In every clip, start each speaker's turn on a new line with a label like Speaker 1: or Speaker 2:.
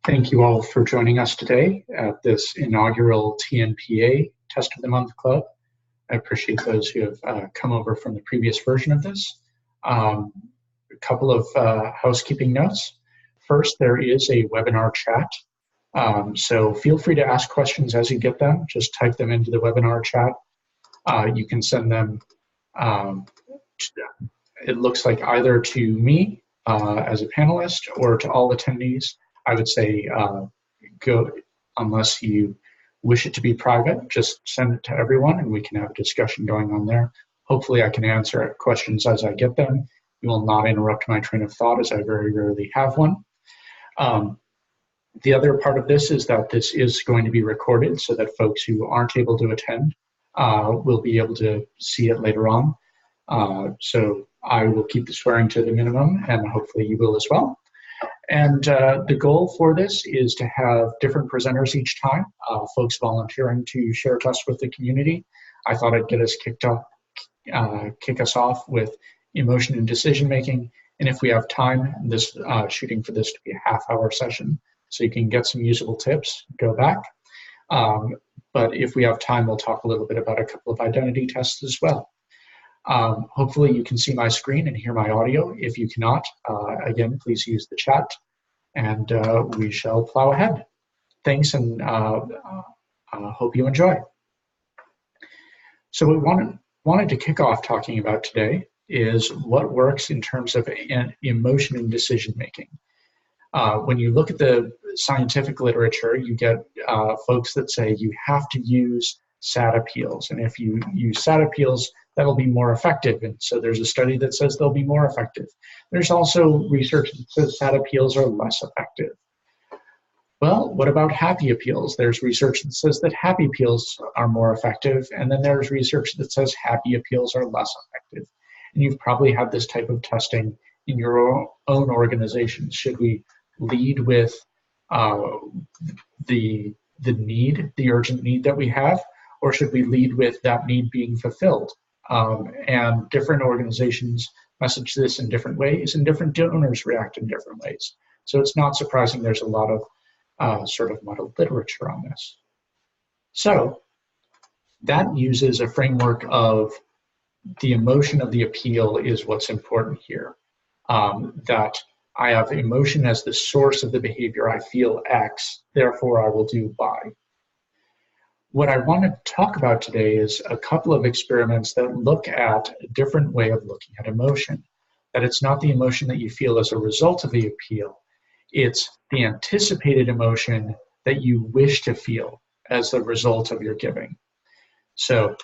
Speaker 1: Thank you all for joining us today at this inaugural TNPA Test of the Month Club. I appreciate those who have come over from the previous version of this. A couple of housekeeping notes. First, there is a webinar chat. So feel free to ask questions as you get them. Just type them into the webinar chat. You can send them, it looks like either to me as a panelist or to all attendees. I would say go, unless you wish it to be private, just send it to everyone and we can have a discussion going on there. Hopefully I can answer questions as I get them. You will not interrupt my train of thought, as I very rarely have one. The other part of this is that this is going to be recorded so that folks who aren't able to attend will be able to see it later on. So I will keep the swearing to the minimum, and hopefully you will as well. And the goal for this is to have different presenters each time, folks volunteering to share tests with the community. I thought I'd get us kick us off with emotion and decision making. And if we have time, this shooting for this to be a half-hour session, so you can get some usable tips, go back. But if we have time, we'll talk a little bit about a couple of identity tests as well. Hopefully you can see my screen and hear my audio. If you cannot, again, please use the chat and we shall plow ahead. Thanks, and hope you enjoy. So what we wanted to kick off talking about today is what works in terms of emotion and decision making. When you look at the scientific literature, you get folks that say you have to use SAT appeals, and if you use SAT appeals, that'll be more effective. And so there's a study that says they'll be more effective. There's also research that says SAT appeals are less effective. Well, what about happy appeals? There's research that says that happy appeals are more effective, and then there's research that says happy appeals are less effective. And you've probably had this type of testing in your own organization. Should we lead with the need, the urgent need that we have, or should we lead with that need being fulfilled? And different organizations message this in different ways, and different donors react in different ways. So it's not surprising there's a lot of sort of muddled literature on this. So that uses a framework of the emotion of the appeal is what's important here. That I have emotion as the source of the behavior. I feel X, therefore I will do Y. What I want to talk about today is a couple of experiments that look at a different way of looking at emotion. That it's not the emotion that you feel as a result of the appeal, it's the anticipated emotion that you wish to feel as the result of your giving. So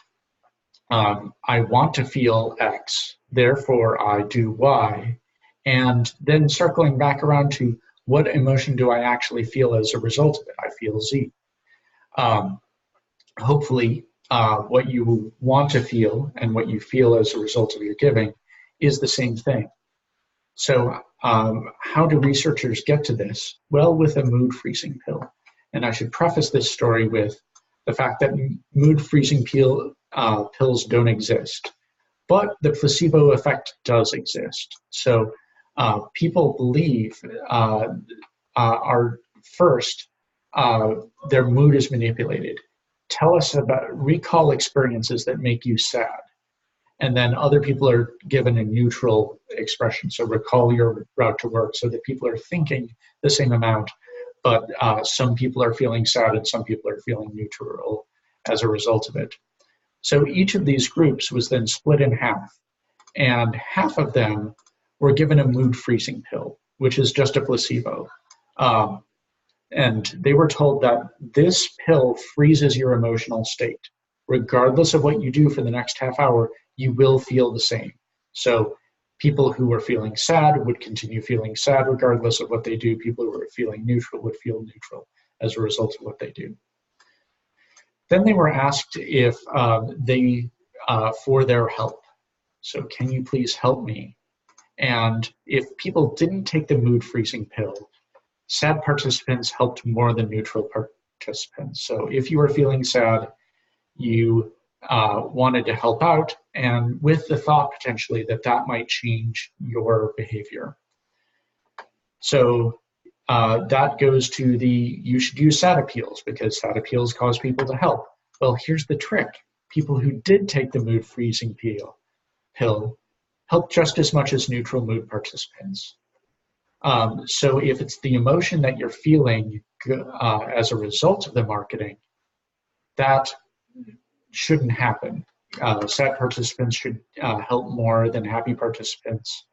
Speaker 1: I want to feel X, therefore I do Y, and then circling back around to what emotion do I actually feel as a result of it? I feel Z. Hopefully, what you want to feel and what you feel as a result of your giving is the same thing. So how do researchers get to this? Well, with a mood freezing pill. And I should preface this story with the fact that mood freezing pills don't exist, but the placebo effect does exist. So people believe their mood is manipulated. Tell us recall experiences that make you sad. And then other people are given a neutral expression. So recall your route to work, so that people are thinking the same amount, but some people are feeling sad and some people are feeling neutral as a result of it. So each of these groups was then split in half, and half of them were given a mood freezing pill, which is just a placebo. And they were told that this pill freezes your emotional state. Regardless of what you do for the next half hour, you will feel the same. So people who were feeling sad would continue feeling sad regardless of what they do. People who were feeling neutral would feel neutral as a result of what they do. Then they were asked if for their help. So can you please help me? And if people didn't take the mood freezing pill, sad participants helped more than neutral participants. So if you were feeling sad, you wanted to help out, and with the thought potentially that that might change your behavior. So that goes to you should use SAT appeals because SAT appeals cause people to help. Well, here's the trick. People who did take the mood freezing pill helped just as much as neutral mood participants. So if it's the emotion that you're feeling as a result of the marketing, that shouldn't happen. SAT participants should help more than happy participants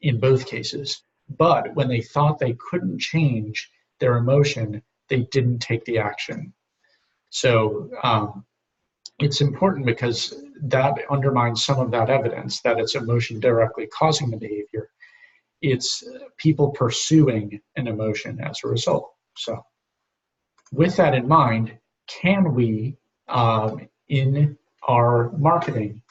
Speaker 1: in both cases. But when they thought they couldn't change their emotion, they didn't take the action. So it's important because that undermines some of that evidence that it's emotion directly causing the behavior. It's people pursuing an emotion as a result. So with that in mind, can we, in our marketing,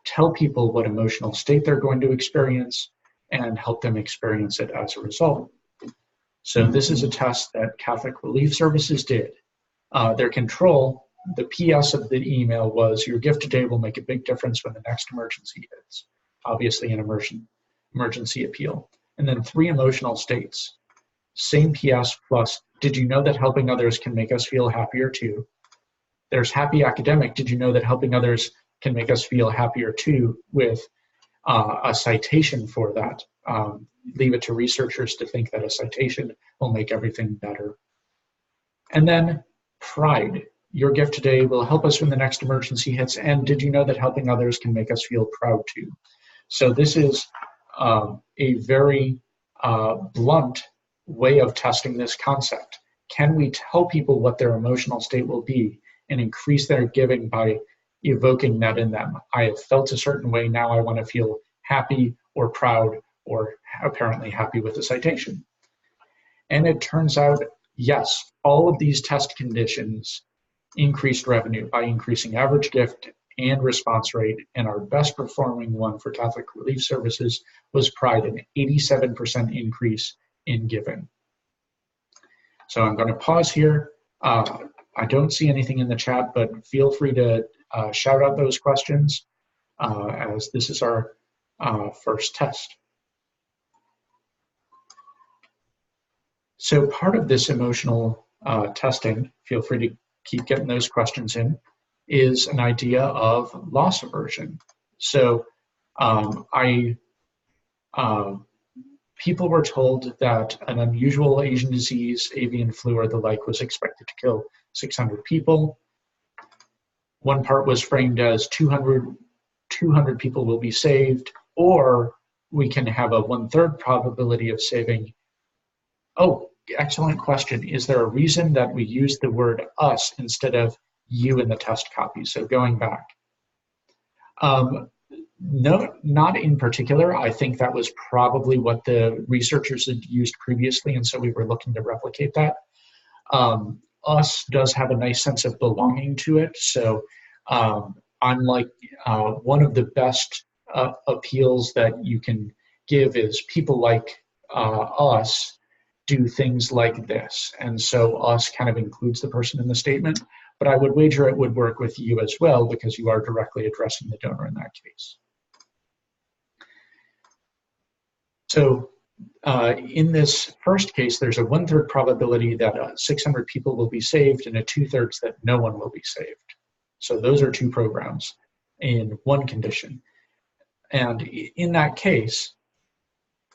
Speaker 1: tell people what emotional state they're going to experience and help them experience it as a result? So this is a test that Catholic Relief Services did. Their control, the PS of the email was, your gift today will make a big difference when the next emergency hits. Obviously an emergency appeal. And then 3 emotional states. Same PS plus, did you know that helping others can make us feel happier too? There's happy academic, did you know that helping others can make us feel happier too, with a citation for that. Leave it to researchers to think that a citation will make everything better. And then pride. Your gift today will help us when the next emergency hits. And did you know that helping others can make us feel proud too? So this is a very blunt way of testing this concept. Can we tell people what their emotional state will be and increase their giving by evoking that in them? I have felt a certain way, now I want to feel happy or proud or apparently happy with the citation. And it turns out, yes, all of these test conditions increased revenue by increasing average gift and response rate, and our best performing one for Catholic Relief Services was pride, an 87% increase in giving. So I'm going to pause here. I don't see anything in the chat, but feel free to shout out those questions as this is our first test. So part of this emotional testing, feel free to keep getting those questions in, is an idea of loss aversion. So people were told that an unusual Asian disease, avian flu or the like, was expected to kill 600 people. One part was framed as 200 people will be saved, or we can have a 1/3 probability of saving. Oh, excellent question. Is there a reason that we use the word us instead of you in the test copy? So going back. No, not in particular. I think that was probably what the researchers had used previously, and so we were looking to replicate that. Us does have a nice sense of belonging to it, so I'm like one of the best appeals that you can give is people like us do things like this, and so us kind of includes the person in the statement, but I would wager it would work with you as well because you are directly addressing the donor in that case. So in this first case, there's a 1/3 probability that 600 people will be saved and a 2/3 that no one will be saved. So those are 2 programs in one condition. And in that case,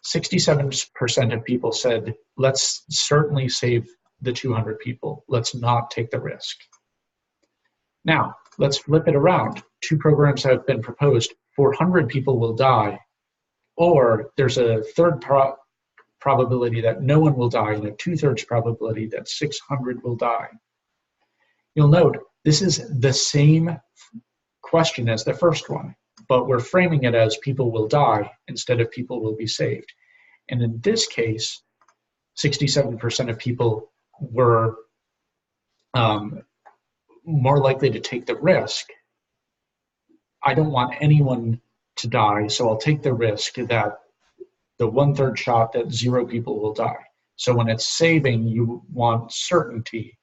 Speaker 1: 67% of people said, let's certainly save the 200 people. Let's not take the risk. Now, let's flip it around. 2 programs have been proposed. 400 people will die, or there's a 1/3 probability that no one will die and a 2/3 probability that 600 will die. You'll note this is the same question as the first one, but we're framing it as people will die instead of people will be saved. And in this case, 67% of people were more likely to take the risk. I don't want anyone to die, so I'll take the risk that the 1/3 shot that 0 people will die. So when it's saving, you want certainty.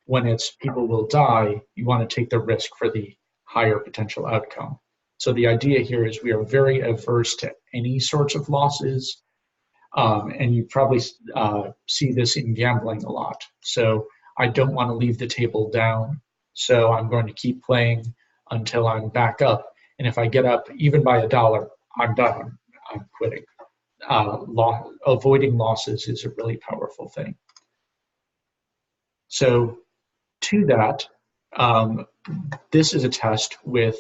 Speaker 1: When it's people will die, you want to take the risk for the higher potential outcome. So the idea here is we are very averse to any sorts of losses. And you probably see this in gambling a lot. So I don't want to leave the table down, so I'm going to keep playing until I'm back up. And if I get up even by $1, I'm done. I'm quitting. Avoiding losses is a really powerful thing. So to that, this is a test with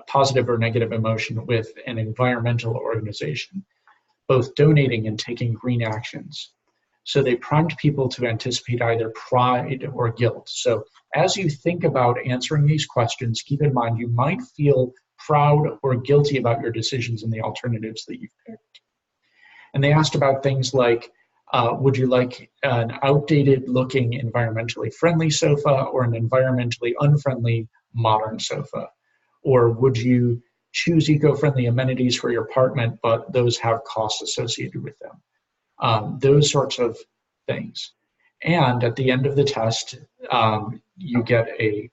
Speaker 1: positive or negative emotion with an environmental organization, both donating and taking green actions. So they primed people to anticipate either pride or guilt. So as you think about answering these questions, keep in mind you might feel proud or guilty about your decisions and the alternatives that you've picked. And they asked about things like, would you like an outdated looking environmentally friendly sofa or an environmentally unfriendly modern sofa? Or would you choose eco-friendly amenities for your apartment, but those have costs associated with them? Those sorts of things. And at the end of the test, you get a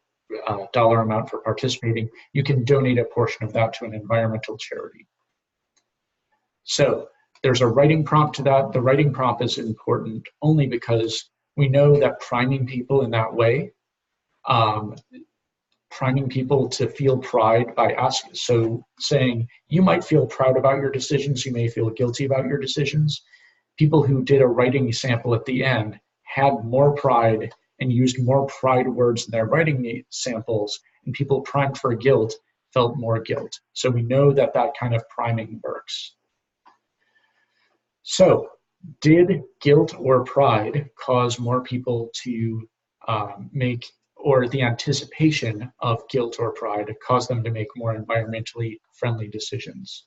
Speaker 1: dollar amount for participating. You can donate a portion of that to an environmental charity. So there's a writing prompt to that. The writing prompt is important only because we know that priming people in that way, priming people to feel pride by asking, so saying, you might feel proud about your decisions, you may feel guilty about your decisions. People who did a writing sample at the end had more pride and used more pride words in their writing samples, and people primed for guilt felt more guilt. So we know that that kind of priming works. So did guilt or pride cause more people to or the anticipation of guilt or pride cause them to make more environmentally friendly decisions?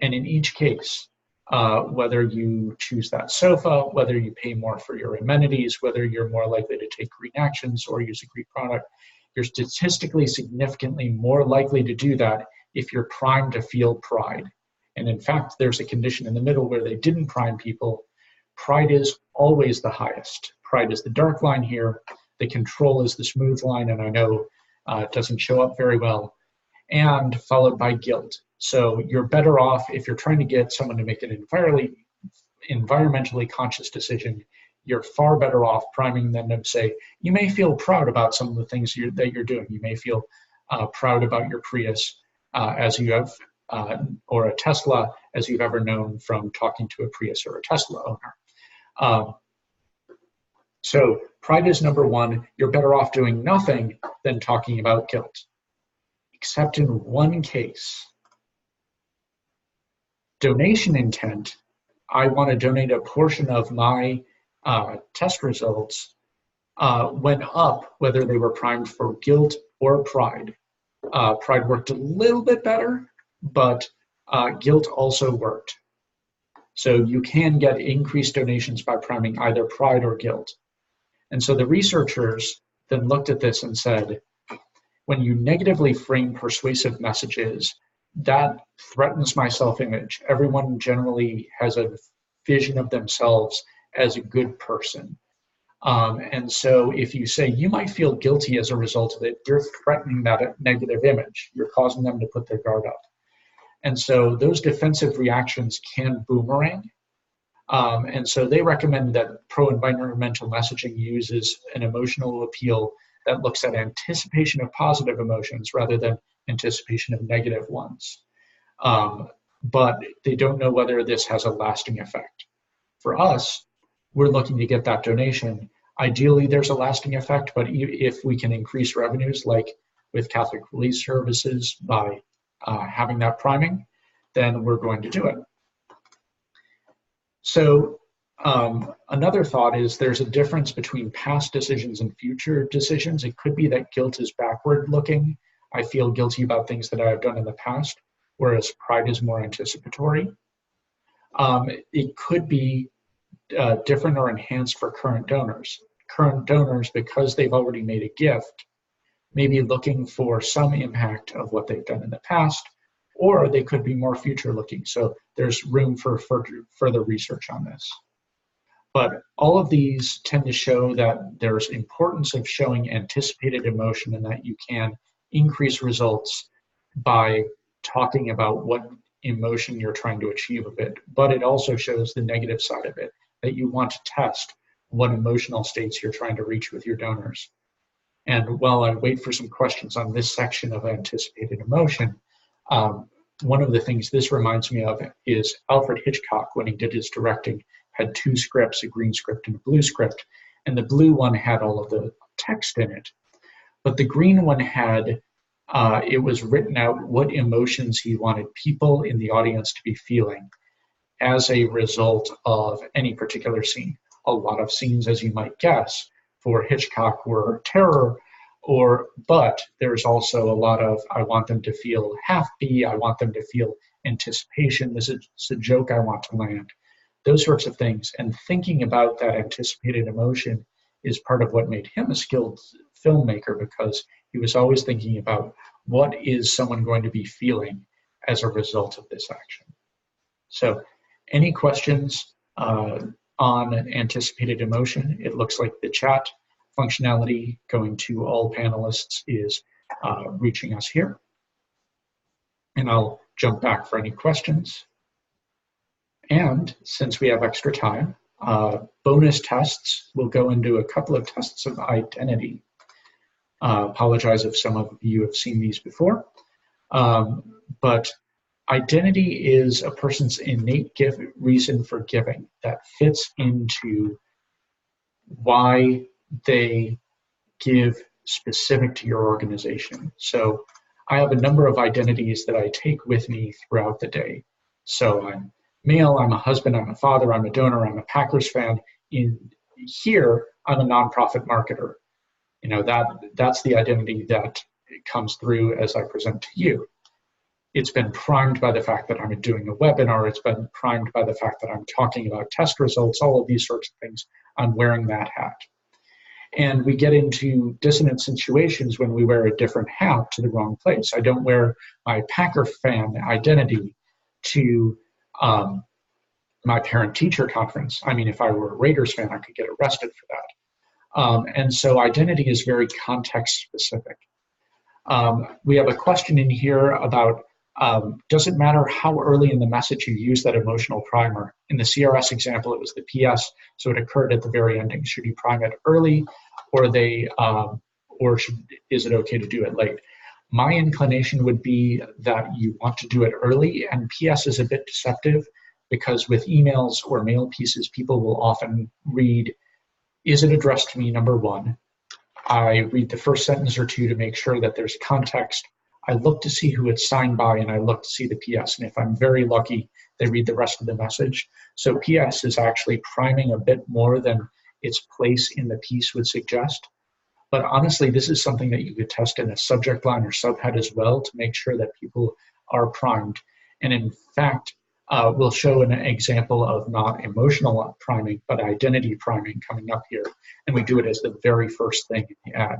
Speaker 1: And in each case, whether you choose that sofa, whether you pay more for your amenities, whether you're more likely to take green actions or use a green product, you're statistically significantly more likely to do that if you're primed to feel pride. And in fact, there's a condition in the middle where they didn't prime people. Pride is always the highest. Pride is the dark line here. The control is the smooth line, and I know it doesn't show up very well, and followed by guilt. So you're better off if you're trying to get someone to make an environmentally conscious decision. You're far better off priming them to say, you may feel proud about some of the things that you're doing. You may feel proud about your Prius as you have, or a Tesla as you've ever known from talking to a Prius or a Tesla owner. So pride is number one. You're better off doing nothing than talking about guilt, except in one case. Donation intent, I want to donate a portion of my test results, went up whether they were primed for guilt or pride. Pride worked a little bit better, but guilt also worked. So you can get increased donations by priming either pride or guilt. And so the researchers then looked at this and said, when you negatively frame persuasive messages, that threatens my self-image. Everyone generally has a vision of themselves as a good person. And so if you say you might feel guilty as a result of it, you're threatening that negative image. You're causing them to put their guard up. And so those defensive reactions can boomerang. And so they recommend that pro-environmental messaging uses an emotional appeal that looks at anticipation of positive emotions rather than anticipation of negative ones. But they don't know whether this has a lasting effect. For us, we're looking to get that donation. Ideally, there's a lasting effect, but if we can increase revenues, like with Catholic Relief Services, by having that priming, then we're going to do it. So another thought is there's a difference between past decisions and future decisions. It could be that guilt is backward looking. I feel guilty about things that I have done in the past, whereas pride is more anticipatory. It could be different or enhanced for current donors. Current donors, because they've already made a gift, may be looking for some impact of what they've done in the past, or they could be more future looking. So there's room for further research on this. But all of these tend to show that there's importance of showing anticipated emotion and that you can increase results by talking about what emotion you're trying to achieve of it, but it also shows the negative side of it, that you want to test what emotional states you're trying to reach with your donors. And while I wait for some questions on this section of anticipated emotion, one of the things this reminds me of is Alfred Hitchcock, when he did his directing, had two scripts, a green script and a blue script, and the blue one had all of the text in it. But the green one had, it was written out what emotions he wanted people in the audience to be feeling as a result of any particular scene. A lot of scenes, as you might guess, for Hitchcock were terror, but there's also a lot of, I want them to feel happy, I want them to feel anticipation, this is a joke I want to land, those sorts of things. And thinking about that anticipated emotion is part of what made him a skilled filmmaker, because he was always thinking about what is someone going to be feeling as a result of this action. So any questions on anticipated emotion? It looks like the chat functionality going to all panelists is reaching us here. And I'll jump back for any questions. And since we have extra time, bonus tests will go into a couple of tests of identity. Apologize if some of you have seen these before, but identity is a person's innate reason for giving that fits into why they give specific to your organization. So I have a number of identities that I take with me throughout the day. So I'm male, I'm a husband, I'm a father, I'm a donor, I'm a Packers fan. In here, I'm a nonprofit marketer. You know, that's the identity that comes through as I present to you. It's been primed by the fact that I'm doing a webinar. It's been primed by the fact that I'm talking about test results, all of these sorts of things. I'm wearing that hat. And we get into dissonant situations when we wear a different hat to the wrong place. I don't wear my Packer fan identity to my parent-teacher conference. I mean, if I were a Raiders fan, I could get arrested for that. And so identity is very context-specific. We have a question in here about, does it matter how early in the message you use that emotional primer? In the CRS example, it was the PS, so it occurred at the very ending. Should you prime it early, or is it okay to do it late? My inclination would be that you want to do it early, and PS is a bit deceptive because with emails or mail pieces, people will often read, is it addressed to me, number one? I read the first sentence or two to make sure that there's context. I look to see who it's signed by, and I look to see the PS. And if I'm very lucky, they read the rest of the message. So PS is actually priming a bit more than its place in the piece would suggest. But honestly, this is something that you could test in a subject line or subhead as well to make sure that people are primed. And in fact, we'll show an example of not emotional priming, but identity priming coming up here. And we do it as the very first thing in the ad.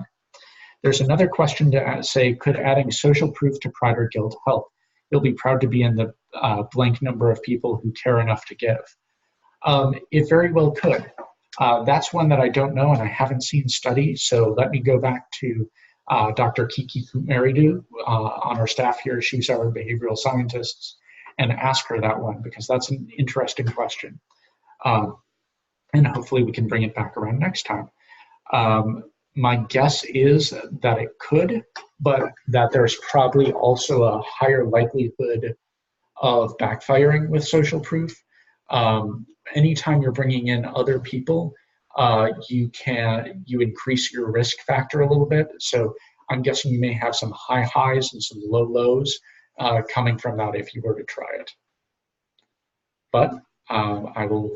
Speaker 1: There's another question to say, could adding social proof to pride or guilt help? You'll be proud to be in the blank number of people who care enough to give. It very well could. That's one that I don't know and I haven't seen studied, so let me go back to Dr. Kiki Kumaridu on our staff here. She's our behavioral scientist, and ask her that one because that's an interesting question. And hopefully we can bring it back around next time. My guess is that it could, but that there's probably also a higher likelihood of backfiring with social proof. Anytime you're bringing in other people, you increase your risk factor a little bit. So I'm guessing you may have some high highs and some low lows coming from that if you were to try it. But I will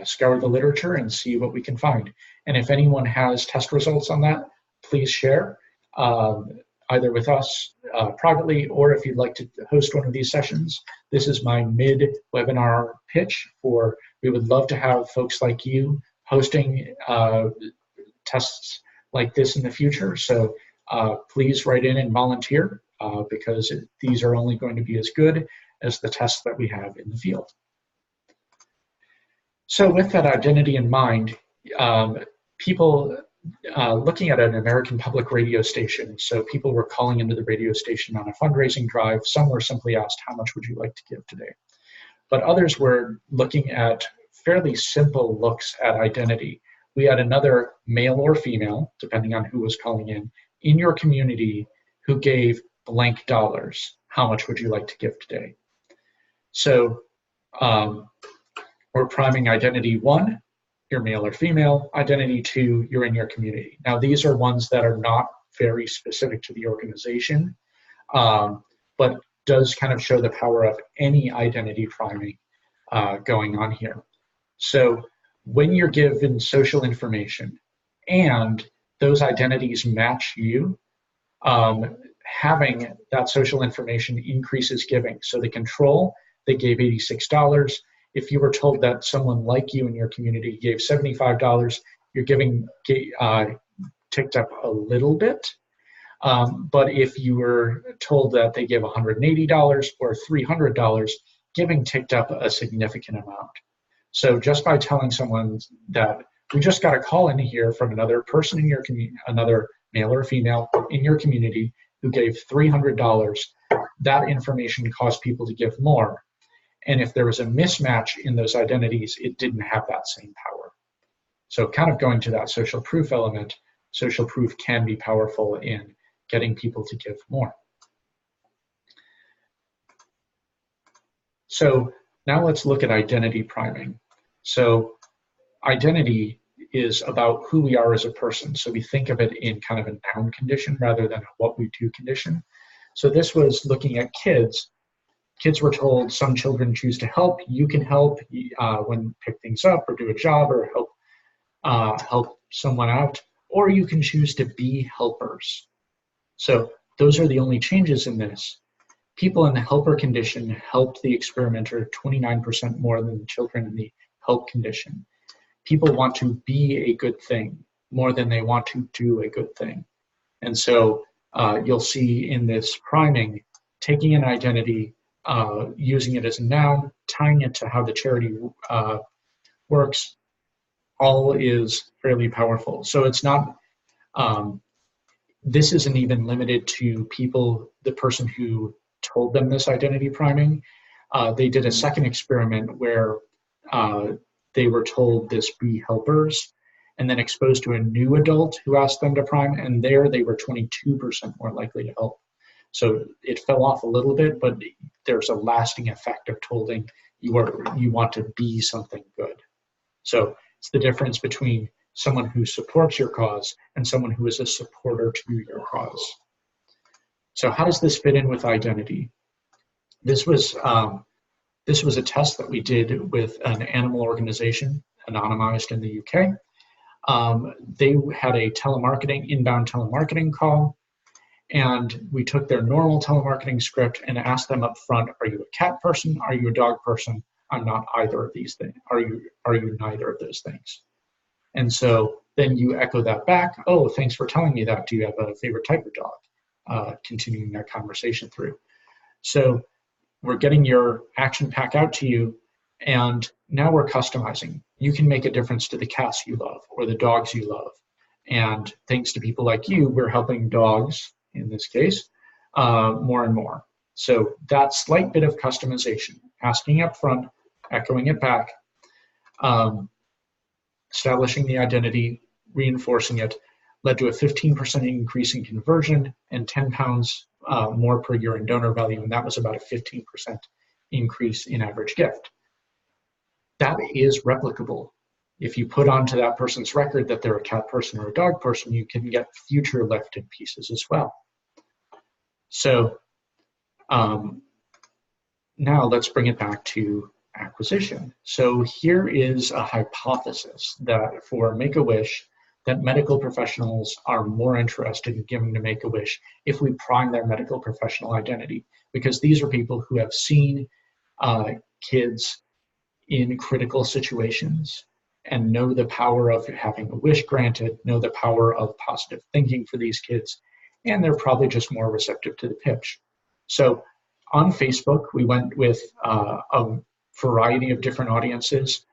Speaker 1: scour the literature and see what we can find. And if anyone has test results on that, please share either with us privately, or if you'd like to host one of these sessions. This is my mid-webinar pitch for, we would love to have folks like you hosting tests like this in the future. So please write in and volunteer because these are only going to be as good as the tests that we have in the field. So with that identity in mind, people looking at an American public radio station. So people were calling into the radio station on a fundraising drive. Some were simply asked, how much would you like to give today? But others were looking at fairly simple looks at identity. We had another male or female, depending on who was calling in your community who gave blank dollars. How much would you like to give today? So we're priming identity 1, you're male or female. Identity 2, you're in your community. Now, these are ones that are not very specific to the organization, but does kind of show the power of any identity priming going on here. So when you're given social information and those identities match you, having that social information increases giving. So the control, they gave $86. If you were told that someone like you in your community gave $75, your giving ticked up a little bit. But if you were told that they gave $180 or $300, giving ticked up a significant amount. So just by telling someone that we just got a call in here from another person in your community, another male or female in your community who gave $300, that information caused people to give more. And if there was a mismatch in those identities, it didn't have that same power. So kind of going to that social proof element, social proof can be powerful in getting people to give more. So now let's look at identity priming. So identity is about who we are as a person. So we think of it in kind of a noun condition rather than a what we do condition. So this was looking at kids. Kids were told some children choose to help. You can help when pick things up or do a job or help someone out, or you can choose to be helpers. So those are the only changes in this. People in the helper condition helped the experimenter 29% more than the children in the help condition. People want to be a good thing more than they want to do a good thing. And so you'll see in this priming, taking an identity, using it as a noun, tying it to how the charity works, all is fairly powerful. So it's not, this isn't even limited to people, the person who told them this identity priming. They did a second experiment where they were told this be helpers and then exposed to a new adult who asked them to prime, and there they were 22% more likely to help. So it fell off a little bit, but there's a lasting effect of tolding you want to be something good. So it's the difference between someone who supports your cause and someone who is a supporter to your cause. So how does this fit in with identity? This was a test that we did with an animal organization, anonymized in the UK. They had a inbound telemarketing call, and we took their normal telemarketing script and asked them up front, are you a cat person? Are you a dog person? I'm not either of these things. Are you neither of those things? And so then you echo that back. Oh, thanks for telling me that. Do you have a favorite type of dog? Continuing that conversation through. So we're getting your action pack out to you, and now we're customizing. You can make a difference to the cats you love or the dogs you love. And thanks to people like you, we're helping dogs, in this case, more and more. So that slight bit of customization, asking up front, echoing it back, establishing the identity, reinforcing it, led to a 15% increase in conversion and 10 pounds more per year in donor value, and that was about a 15% increase in average gift. That is replicable. If you put onto that person's record that they're a cat person or a dog person, you can get future lifted pieces as well. So now let's bring it back to acquisition. So here is a hypothesis that for Make-A-Wish, that medical professionals are more interested in giving to Make-A-Wish if we prime their medical professional identity, because these are people who have seen kids in critical situations and know the power of having a wish granted, know the power of positive thinking for these kids, and they're probably just more receptive to the pitch. So on Facebook, we went with a variety of different audiences,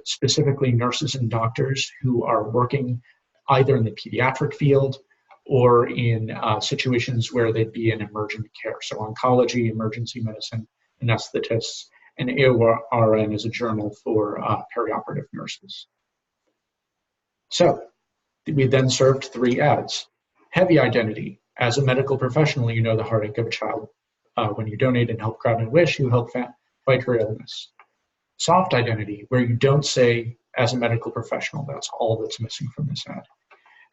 Speaker 1: specifically nurses and doctors who are working either in the pediatric field or in situations where they'd be in emergent care. So oncology, emergency medicine, anesthetists, and AORN is a journal for perioperative nurses. So we then served 3 ads. Heavy identity. As a medical professional, you know the heartache of a child. When you donate and help Grant and Wish, you help fight her illness. Soft identity, where you don't say as a medical professional. That's all that's missing from this ad.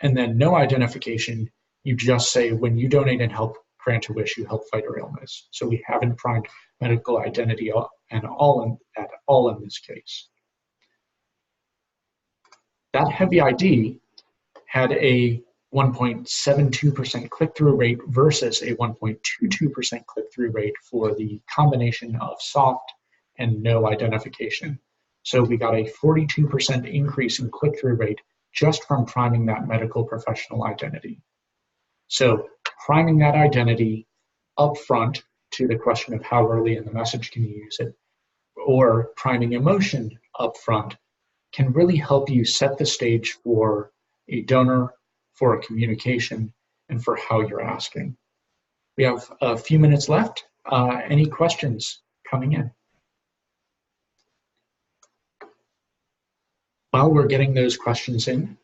Speaker 1: And then no identification, you just say when you donate and help Grant a Wish, you help fight her illness. So we haven't primed medical identity at all in this case. That heavy ID had a 1.72% click-through rate versus a 1.22% click-through rate for the combination of soft and no identification. So we got a 42% increase in click-through rate just from priming that medical professional identity. So priming that identity up front to the question of how early in the message can you use it, or priming emotion up front can really help you set the stage for a donor, for a communication, and for how you're asking. We have a few minutes left. Any questions coming in? While we're getting those questions in,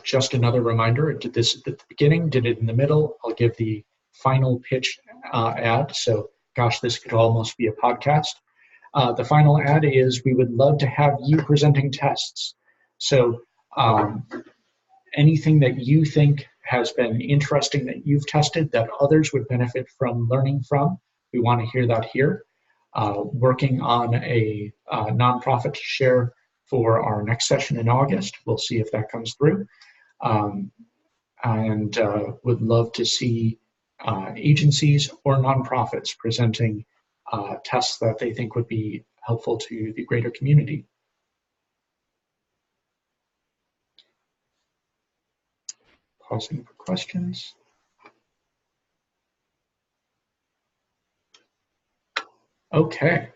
Speaker 1: just another reminder, I did this at the beginning, did it in the middle. I'll give the final pitch ad. So gosh, this could almost be a podcast. The final ad is we would love to have you presenting tests. So anything that you think has been interesting that you've tested that others would benefit from learning from, we want to hear that here. Working on a nonprofit to share for our next session in August. We'll see if that comes through. And would love to see agencies or nonprofits presenting tests that they think would be helpful to the greater community. Pausing for questions. Okay.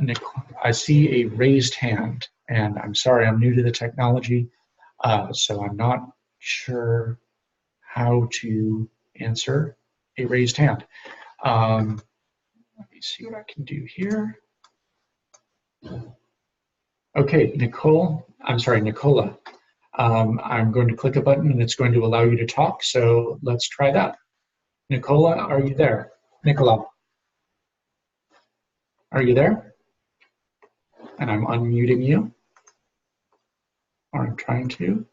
Speaker 1: Nick, I see a raised hand, and I'm sorry, I'm new to the technology, so I'm not sure how to answer a raised hand. Let me see what I can do here. Okay, Nicola. I'm going to click a button and it's going to allow you to talk, so let's try that. Nicola, are you there? Nicola, are you there? And I'm unmuting you, or I'm trying to.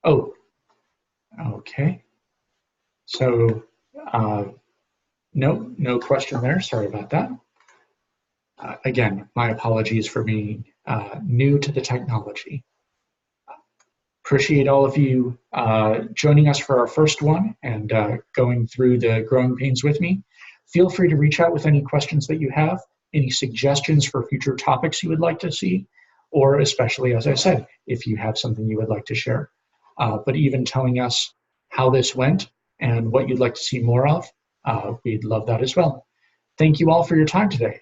Speaker 1: Oh, okay. So, no question there. Sorry about that. Again, my apologies for being new to the technology. Appreciate all of you joining us for our first one and going through the growing pains with me. Feel free to reach out with any questions that you have, any suggestions for future topics you would like to see, or especially, as I said, if you have something you would like to share. But even telling us how this went and what you'd like to see more of, we'd love that as well. Thank you all for your time today.